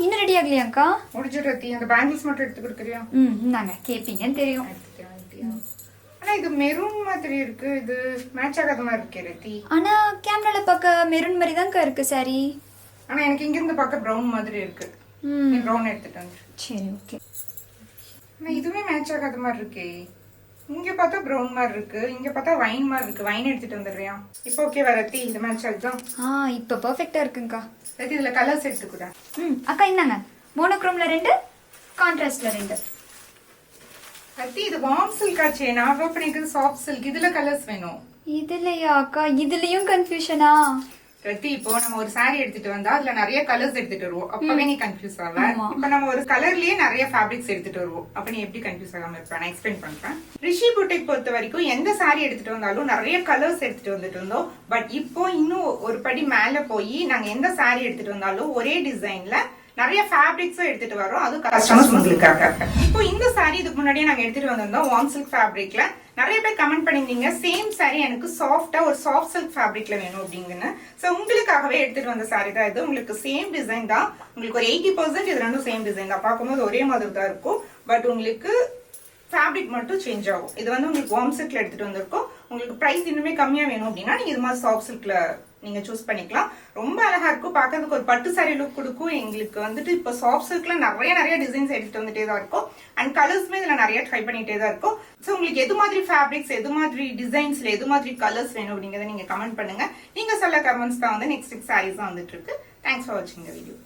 இன்னும் ரெடி ஆகலையாக்கா? முடிஞ்சு ரத்தி, அந்த பேங்கிள்ஸ் மட்டும் எடுத்து கொடுக்குறியா? நாங்க கேப்பீங்கன்னு தெரியும். ஆனா இது மெரூன் மாதிரி இருக்கு, இது மேட்ச் ஆகாத மாதிரி இருக்கே ரத்தி. ஆனா கேமரால பார்க்க மெரூன் மாதிரி தான்க்கா இருக்கு சாரி. ஆனா எனக்கு இங்க இருந்து பார்க்க ப்ரௌன் மாதிரி இருக்கு. நீ ப்ரௌன் எடுத்துட்டு வந்து. சரி ஓகே. ஆனா இதுவே மேட்ச் ஆகாத மாதிரி இருக்கே. இங்க பார்த்தா ப்ரௌன் மாதிரி இருக்கு, இங்க பார்த்தா வைன் மாதிரி இருக்கு. வைன் எடுத்துட்டு வந்துடுறியா? இப்போ ஓகே ரத்தி, இது மேட்ச் ஆகுதான். இப்போ பெர்ஃபெக்ட்டா இருக்குங்கக்கா. ரத்தி இதுல கலர்ஸ் எடுத்துக்கூட. அக்கா இந்தாங்க, மோனோக்ரோம்ல 2, கான்ட்ராஸ்ட்ல 2. ரத்தி இது வார்ம் சில்க் ஆச்சே, நான் பண்ணிக்கிறது சாஃப்ட் சில்க். இதுல கலர்ஸ் வேணும். இதுலயா அக்கா? இதுலயும் கன்ஃபியூஷனா? ரத்தி இப்போ நம்ம ஒரு சாரி எடுத்துட்டு வந்தா அதுல நிறைய கலர்ஸ் எடுத்துட்டு வருவோம், அப்பவே நீ கன்ஃபியூஸ் ஆவ. இப்ப நம்ம ஒரு கலர்லயே நிறைய ஃபேப்ரிக்ஸ் எடுத்துட்டு வருவோம், அப்ப நீ எப்படி கன்ஃபியூஸ் ஆகாம இருப்ப? நான் எக்ஸ்பிளைன் பண்றேன். ரிஷி புட்டிக் பொறுத்த வரைக்கும் எந்த சாரி எடுத்துட்டு வந்தாலும் நிறைய கலர்ஸ் எடுத்துட்டு வந்துட்டு இருந்தோம். பட் இப்போ இன்னும் ஒரு படி மேல போய் நாங்க எந்த சாரி எடுத்துட்டு வந்தாலும் ஒரே டிசைன்ல நிறைய ஃபேப்ரிக்ஸும் எடுத்துட்டு வரோம், அது கஸ்டமர்ஸ் உங்களுக்காக. இப்போ இந்த சாரி இதுக்கு முன்னாடியே நாங்க எடுத்துட்டு வந்திருந்தோம் வார்ம் சில்க் ஃபேப்ரிக்ல. நிறைய பேர் கமெண்ட் பண்ணிருந்தீங்க சேம் சாரி எனக்கு சாஃப்டா ஒரு சாஃப்ட் சில்க் ஃபேப்ரிக்ல வேணும் அப்படிங்கன்னு. சோ உங்களுக்காகவே எடுத்துட்டு வந்த சாரி தான் இது. உங்களுக்கு சேம் டிசைன் தான், உங்களுக்கு ஒரு 80% இது ரெண்டும் சேம் டிசைன் தான். பார்க்கும்போது ஒரே மாதிரி தான் இருக்கும், பட் உங்களுக்கு ஃபேப்ரிக் மட்டும் சேஞ்ச் ஆகும். இது வந்து உங்களுக்கு வார்ம் சில்க்ல எடுத்துட்டு வந்திருக்கோம். உங்களுக்கு பிரைஸ் இன்னுமே கம்மியா வேணும் அப்படின்னா நீங்க இது மாதிரி சாஃப்ட் சில்க்ல நீங்க சூஸ் பண்ணிக்கலாம். ரொம்ப அழகா இருக்கும், பார்க்கறதுக்கு ஒரு பட்டு சாரி லுக் கொடுக்கும். எங்களுக்கு வந்துட்டு இப்போ சாஃப்ட் சில்க்ல நிறைய டிசைன்ஸ் எடுத்துட்டு வந்துட்டே தான் இருக்கும். அண்ட் கலர்ஸ்மே இதுல நிறைய ட்ரை பண்ணிட்டே தான் இருக்கும். ஸோ உங்களுக்கு எது மாதிரி ஃபேப்ரிக்ஸ், எது மாதிரி டிசைன்ஸ்ல எது மாதிரி கலர்ஸ் வேணும் அப்படிங்கறத நீங்க கமெண்ட் பண்ணுங்க. நீங்க சொல்ல கமெண்ட்ஸ் தான் வந்து நெக்ஸ்ட் சாரீஸ் தான் வந்துட்டு இருக்கு. தேங்க்ஸ் ஃபார் வாட்சிங் த வீடியோ.